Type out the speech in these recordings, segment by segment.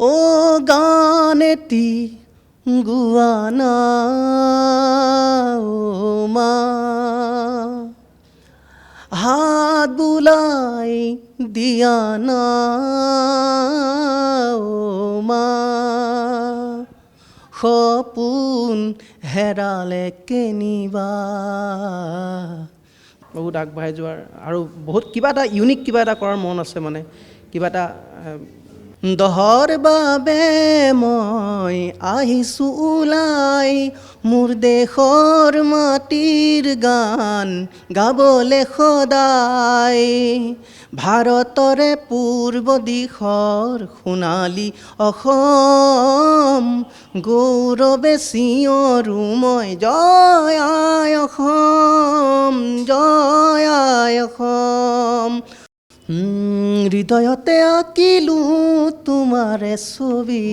ও গান এটি গোৱা না ও মা, হাত বুলাই দিয়া না ও মা, সপোন হেৰালে কেনিবা। বহুত আগবাঢ়ি যোৱাৰ আৰু বহুত কিবা এটা ইউনিক কিবা এটা কৰাৰ মন আছে, মানে কিবা এটা দহৰ বাবে মই আহিছোঁ ওলাই, মোৰ দেশৰ মাটিৰ গান গাবলৈ সদায়, ভাৰতৰে পূৰ্ব দিশৰ সোণালী অসম, গৌৰৱে চিঞৰো মই জয় আই অসম, জয় আই অসম। হৃদয়তে আঁকিলো তোমাৰে ছবি,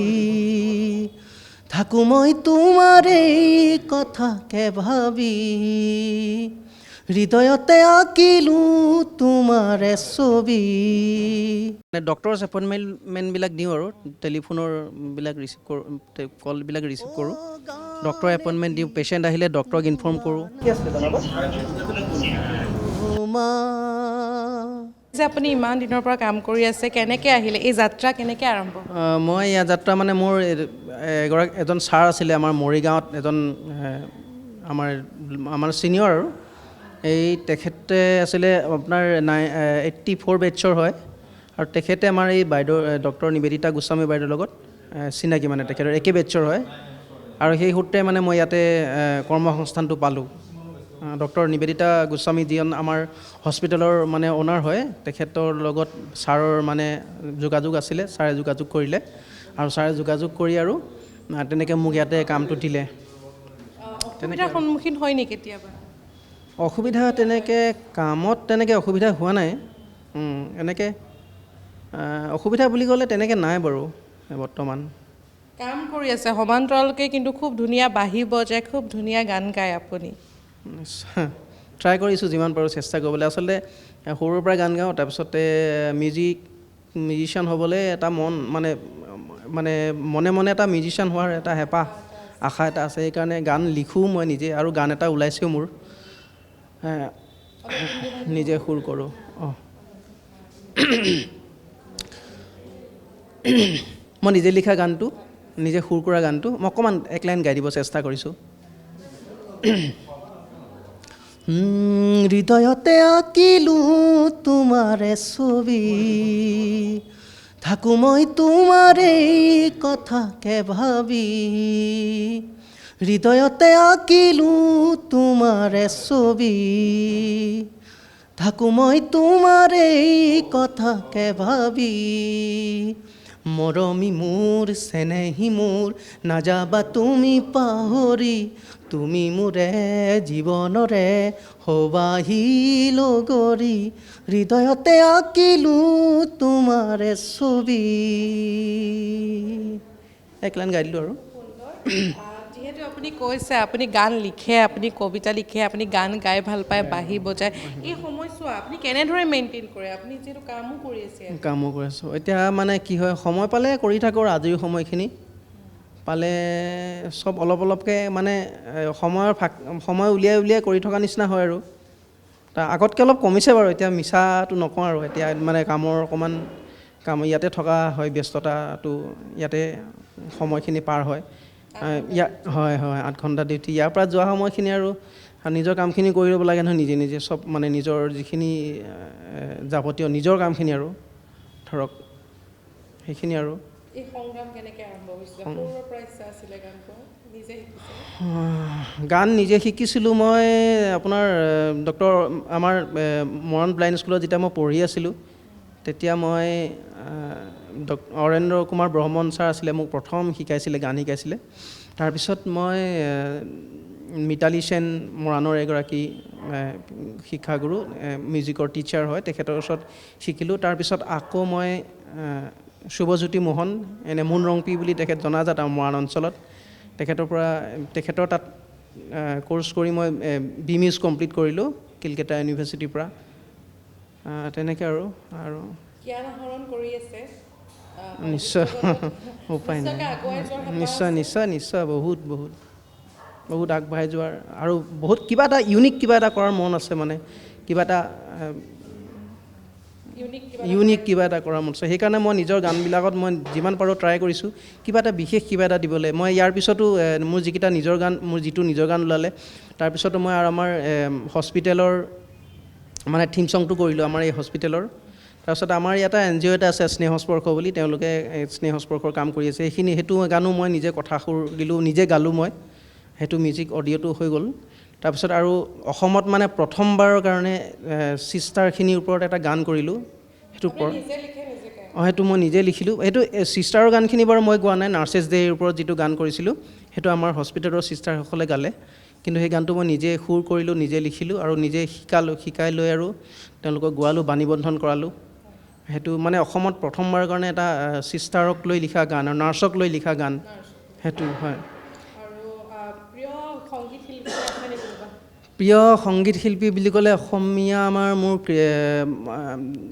থাকো মই তোমাৰে কথাকে ভাবি, হৃদয়তে আঁকিলো তোমাৰে ছবি। ডক্টৰছ এপইণ্টমেণ্টবিলাক দিওঁ আৰু টেলিফোনৰ বিলাক ৰিচিভ কৰোঁ, কলবিলাক ৰিচিভ কৰোঁ, ডক্টৰ এপইণ্টমেণ্ট দিওঁ, পেচেণ্ট আহিলে ডক্টৰক ইনফৰ্ম কৰোঁ। কি আছিলে জনাব? যে আপুনি ইমান দিনৰ পৰা কাম কৰি আছে, কেনেকৈ আহিলে এই যাত্ৰা, কেনেকৈ আৰম্ভ? মই ইয়াৰ যাত্ৰা মানে মোৰ এজন ছাৰ আছিলে আমাৰ মৰিগাঁৱত, এজন আমাৰ ছিনিয়ৰ আৰু, এই তেখেতে আছিলে আপোনাৰ 84 বেটছৰ হয়, আৰু তেখেতে আমাৰ এই বাইদেউ ডক্টৰ নিবেদিতা গোস্বামী বাইদেউৰ লগত চিনাকি, মানে তেখেতৰ একে বেটছৰ হয়, আৰু সেই সূত্ৰে মানে মই ইয়াতে কৰ্মসংস্থানটো পালোঁ। ডক্টৰ নিবেদিতা গোস্বামী যিজন আমাৰ হস্পিটেলৰ মানে অ'নাৰ হয়, তেখেতৰ লগত ছাৰৰ মানে যোগাযোগ আছিলে, ছাৰে যোগাযোগ কৰিলে, আৰু ছাৰে যোগাযোগ কৰি আৰু তেনেকৈ মোক ইয়াতে কামটো দিলে। অসুবিধাৰ সন্মুখীন হয় নেকি কেতিয়াবা? অসুবিধা তেনেকৈ কামত তেনেকৈ অসুবিধা হোৱা নাই, এনেকৈ অসুবিধা বুলি ক'লে তেনেকৈ নাই বাৰু বৰ্তমান। কাম কৰি আছে সমান্তৰালকৈ, কিন্তু খুব ধুনীয়া বাঁহী বজায়, খুব ধুনীয়া গান গায় আপুনি। ট্ৰাই কৰিছোঁ যিমান পাৰোঁ চেষ্টা কৰিবলৈ। আচলতে সৰুৰ পৰা গান গাওঁ, তাৰপিছতে মিউজিচিয়ান হ'বলৈ এটা মনে মনে এটা মিউজিচিয়ান হোৱাৰ এটা হেঁপাহ, আশা এটা আছে, সেইকাৰণে গান লিখোঁ মই নিজে, আৰু গান এটা ওলাইছেও মোৰ, নিজে সুৰ কৰোঁ। মই নিজে লিখা গানটো, নিজে সুৰ কৰা গানটো মই অকণমান এক লাইন গাই দিব চেষ্টা কৰিছোঁ। হৃদয়তে আঁকিলো তোমাৰে ছবি, থাকো মই তোমাৰে কথাকে ভাবি, হৃদয়তে আঁকিলো তোমাৰে ছবি, থাকো মই তোমাৰে কথাকে ভাবি, মৰমী মোৰ চেনেহী মোৰ নাযাবা তুমি পাহৰি, তুমি মোৰে জীৱনৰে সবাহী লগৰী, হৃদয়তে আঁকিলো তোমাৰে ছবি। এক লাইন গাই দিলোঁ আৰু। যিহেতু আপুনি কৈছে আপুনি গান লিখে, আপুনি কবিতা লিখে, আপুনি গান গাই ভাল পায়, বাঁহী বজায়, এই সময়ছোৱা আপুনি কেনেদৰে মেইনটেইন কৰে? আপুনি যিহেতু কামো কৰি আছোঁ, এতিয়া মানে কি হয়, সময় পালে কৰি থাকোঁ, আজৰি সময়খিনি পালে চব অলপ অলপকৈ মানে সময় উলিয়াই কৰি থকা নিচিনা হয় আৰু। আগতকৈ অলপ কমিছে বাৰু, এতিয়া মিছাটো নকওঁ আৰু, এতিয়া মানে কামৰ অকণমান ইয়াতে থকা হয়, ব্যস্ততাটো ইয়াতে সময়খিনি পাৰ হয়। হয় 8 ঘণ্টা ডিউটি, ইয়াৰ পৰা যোৱা সময়খিনি আৰু নিজৰ কামখিনি কৰি ল'ব লাগে নহয়, নিজে চব মানে নিজৰ যিখিনি যাৱতীয় নিজৰ কামখিনি আৰু ধৰক সেইখিনি আৰু। এই সংগ্ৰাম কেনেকৈ আৰম্ভ হৈছিলে? সৰুৰে পৰা ইচ্ছা আছিলে গান গোৱা, নিজে শিকিছিলে? গান নিজে শিকিছিলোঁ মই আপোনাৰ আমাৰ মৰাণ ব্লাইণ্ড স্কুলত যেতিয়া মই পঢ়ি আছিলোঁ, তেতিয়া মই অৰেন্দ্ৰ কুমাৰ বৰ্মন ছাৰ আছিলে, মোক প্ৰথম শিকাইছিলে, গান শিকাইছিলে। তাৰপিছত মই মিতালী সেন মৰাণৰ এগৰাকী শিক্ষাগুৰু, মিউজিকৰ টিচাৰ হয়, তেখেতৰ ওচৰত শিকিলোঁ। তাৰপিছত আকৌ মই শুভজ্যোতি মোহন, মুন ৰংপি বুলি তেখেত জনাজাত আৰু মৰাণ অঞ্চলত, তেখেতৰ তাত কোৰ্চ কৰি মই BMUS কমপ্লিট কৰিলোঁ কিলকেটা ইউনিভাৰ্চিটিৰ পৰা। তেনেকৈ আৰু জ্ঞান আহৰণ কৰি আছে। নিশ্চয় উপায় নাই নিশ্চয়কৈ আগুৱাই যোৱাৰ হেঁপাহ নিশ্চয় নিশ্চয় নিশ্চয় বহুত বহুত বহুত আগবাঢ়ি যোৱাৰ আৰু বহুত কিবা এটা ইউনিক কিবা এটা কৰাৰ মন আছে মানে কিবা এটা ইউনিক কিবা এটা কৰাৰ মন আছে সেইকাৰণে মই নিজৰ গানবিলাকত মই যিমান পাৰোঁ ট্ৰাই কৰিছোঁ কিবা এটা বিশেষ কিবা এটা দিবলৈ মই ইয়াৰ পিছতো মোৰ যিকেইটা নিজৰ গান মোৰ যিটো নিজৰ গান ওলালে তাৰপিছতো মই আৰু আমাৰ হস্পিটেলৰ মানে থিম ছংটো কৰিলোঁ আমাৰ এই হস্পিটেলৰ তাৰপিছত আমাৰ ইয়াতে NGO এটা আছে স্নেহস্পৰ্শ বুলি তেওঁলোকে স্নেহস্পৰ্শৰ কাম কৰি আছে সেইটো গানো মই নিজে কথা সুৰ দিলোঁ নিজে গালোঁ মই সেইটো মিউজিক অডিঅ'টো হৈ গ'ল তাৰপিছত আৰু অসমত মানে প্ৰথমবাৰৰ কাৰণে ছিষ্টাৰখিনিৰ ওপৰত এটা গান কৰিলোঁ সেইটোৰ ওপৰত সেইটো মই নিজে লিখিলোঁ সেইটো ছিষ্টাৰৰ গানখিনি বাৰু মই গোৱা নাই নাৰ্চেছ ডে'ৰ ওপৰত যিটো গান কৰিছিলোঁ সেইটো আমাৰ হস্পিটেলৰ ছিষ্টাৰসকলে গালে কিন্তু সেই গানটো মই নিজে সুৰ কৰিলোঁ নিজে লিখিলোঁ আৰু নিজে শিকাই লৈ আৰু তেওঁলোকক গোৱালোঁ বাণীবন্ধন কৰালোঁ সেইটো মানে অসমত প্ৰথমবাৰৰ কাৰণে এটা ছিষ্টাৰক লৈ লিখা গান আৰু নাৰ্ছক লৈ লিখা গান সেইটো হয় প্ৰিয় সংগীত শিল্পী বুলি ক'লে অসমীয়া মোৰ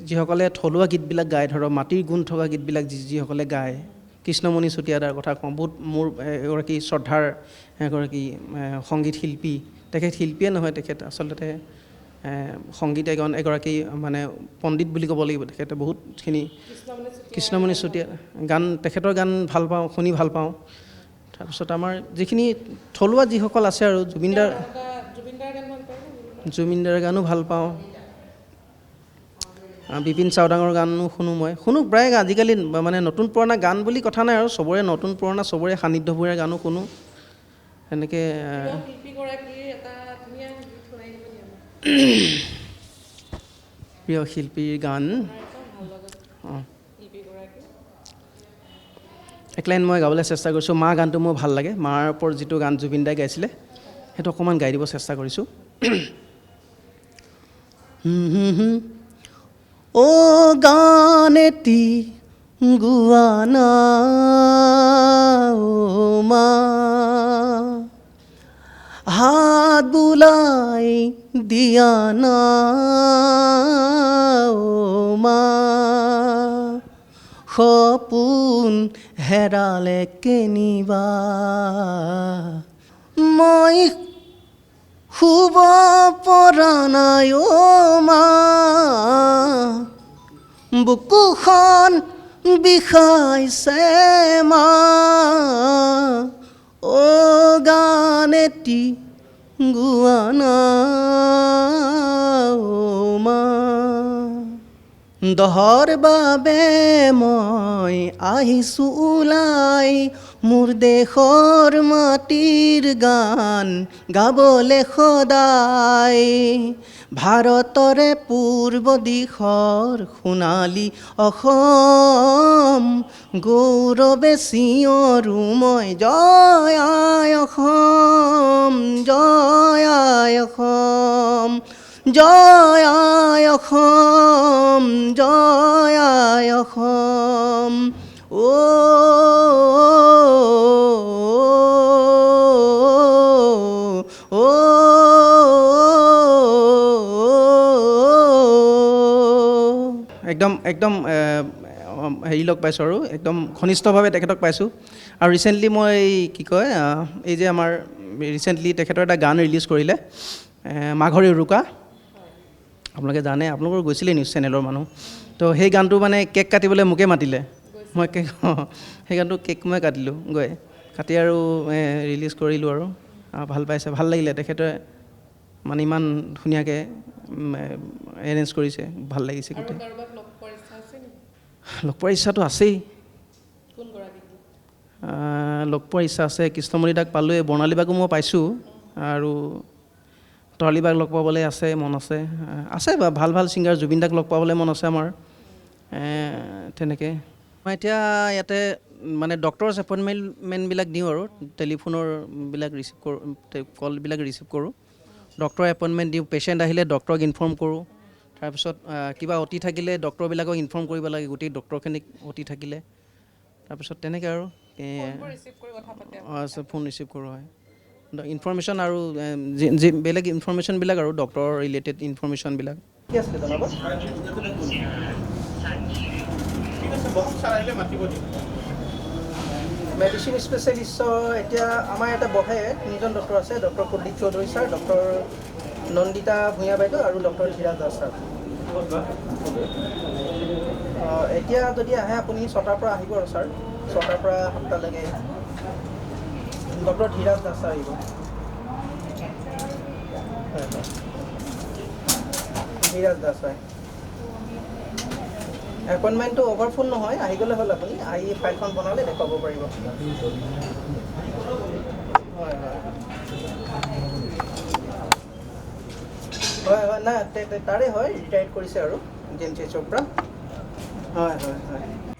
যিসকলে থলুৱা গীতবিলাক গায় ধৰক মাটিৰ গুণ থকা গীতবিলাক যিসকলে গায় কৃষ্ণমণি চুতীয়াদাৰ কথা কওঁ বহুত মোৰ এগৰাকী শ্ৰদ্ধাৰ এগৰাকী সংগীত শিল্পী তেখেত শিল্পীয়ে নহয় তেখেত আচলতে সংগীত এগৰাকী মানে পণ্ডিত বুলি ক'ব লাগিব তেখেতে বহুতখিনি কৃষ্ণমণি চুতীয়া গান তেখেতৰ গান ভাল পাওঁ শুনি ভাল পাওঁ তাৰপিছত আমাৰ যিখিনি থলুৱা যিসকল আছে আৰু জুবিনদাৰ গানো ভাল পাওঁ বিপিন চাওডাঙৰ গানো শুনো প্ৰায় আজিকালি মানে নতুন পুৰণা গান বুলি কথা নাই আৰু চবৰে নতুন পুৰণা চবৰে সান্নিধ্যবোৰে গানো শুনো তেনেকৈ প্ৰিয় শিল্পীৰ গান এক লাইন মই গাবলৈ চেষ্টা কৰিছোঁ মা গানটো মোৰ ভাল লাগে মাৰ ওপৰত যিটো গান জুবিন দাই গাইছিলে সেইটো অকণমান গাই দিব চেষ্টা কৰিছোঁ অ' গান এটি গোৱা না অ' মা হাত বুলাই দিয়া না অ' মা সপোন হেৰালে কেনিবা মই শুব পৰা নাই অ' মা বুকুখন বিষাইছে মা অ' গান এটি গোৱা না অ' মা দহৰ বাবে মই আহিছোঁ ওলাই মোৰ দেশৰ মাটিৰ গান গাবলৈ সদায় ভাৰতৰে পূৰ্ব দিশৰ সোণালী অসম গৌৰৱে চিঞৰো মই জয় আই অসম জয় আই অসম জয় আই অসম জয় আই অসম একদম হেৰি লগ পাইছোঁ আৰু একদম ঘনিষ্ঠভাৱে তেখেতক পাইছোঁ আৰু ৰিচেণ্টলি মই কি কয় এই যে আমাৰ ৰিচেণ্টলি তেখেতৰ এটা গান ৰিলিজ কৰিলে মাঘৰ উৰুকা আপোনালোকে জানে আপোনালোকৰ গৈছিলে নিউজ চেনেলৰ মানুহ তো সেই গানটো মানে কেক কাটিবলৈ মোকে মাতিলে মই সেই গানটো কেক মই কাটিলোঁ কাটি আৰু ৰিলিজ কৰিলোঁ আৰু ভাল পাইছে ভাল লাগিলে তেখেতে মানে ইমান ধুনীয়াকৈ এৰেঞ্জ কৰিছে ভাল লাগিছে গোটেই লগ পোৱাৰ ইচ্ছাটো আছেই লগ পোৱাৰ ইচ্ছা আছে কৃষ্ণমণি দাক পালোঁৱে বৰ্ণালী বাকো মই পাইছোঁ আৰু তৰালী বাক লগ পাবলৈ আছে মন আছে ভাল ভাল ছিংগাৰ জুবিন দাক লগ পাবলৈ মন আছে আমাৰ তেনেকৈ মই এতিয়া ইয়াতে মানে ডক্টৰছ এপইণ্টমেণ্টবিলাক দিওঁ আৰু টেলিফোনৰ বিলাক ৰিচিভ কৰোঁ কলবিলাক ৰিচিভ কৰোঁ ডক্টৰৰ এপইণ্টমেণ্ট দিওঁ পেচেণ্ট আহিলে ডক্টৰক ইনফৰ্ম কৰোঁ তাৰপিছত কিবা অতি থাকিলে ডক্টৰবিলাকক ইনফৰ্ম কৰিব লাগে গোটেই ডক্টৰখিনিক অতি থাকিলে তাৰপিছত তেনেকৈ আৰু ফোন ৰিচিভ কৰোঁ হয় ইনফৰ্মেশ্যন আৰু বেলেগ ইনফৰ্মেশ্যনবিলাক আৰু ডক্টৰৰ ৰিলেটেড ইনফৰ্মেশ্যনবিলাক কি আছিলে মেডিচিন স্পেচিয়েলিষ্টৰ এতিয়া আমাৰ এটা বহে তিনিজন ডক্টৰ আছে, doctor Kuldeep Choudhury sir, doctor Nandita Bhuyan বাইদেউ আৰু ডক্টৰ ধীৰাজ দাস ছাৰ। এতিয়া যদি আহে আপুনি 6টাৰ পৰা আহিব আৰু ছাৰ, 6টাৰ পৰা 7টালৈকে ডক্টৰ ধীৰাজ দাস ছাৰ আহিব। হয় হয়, ধীৰাজ দাস হয়। এপইণ্টমেণ্টটো অভাৰ ফোন নহয়, আহি গ'লে হ'ল, আপুনি আহি ফাইলখন বনালে দেখুৱাব পাৰিব। হয় হয় হয় হয়, নাই তাৰে হয়, ৰিটায়াৰ্ড কৰিছে আৰু DMCHৰ পৰা। হয় হয় হয়।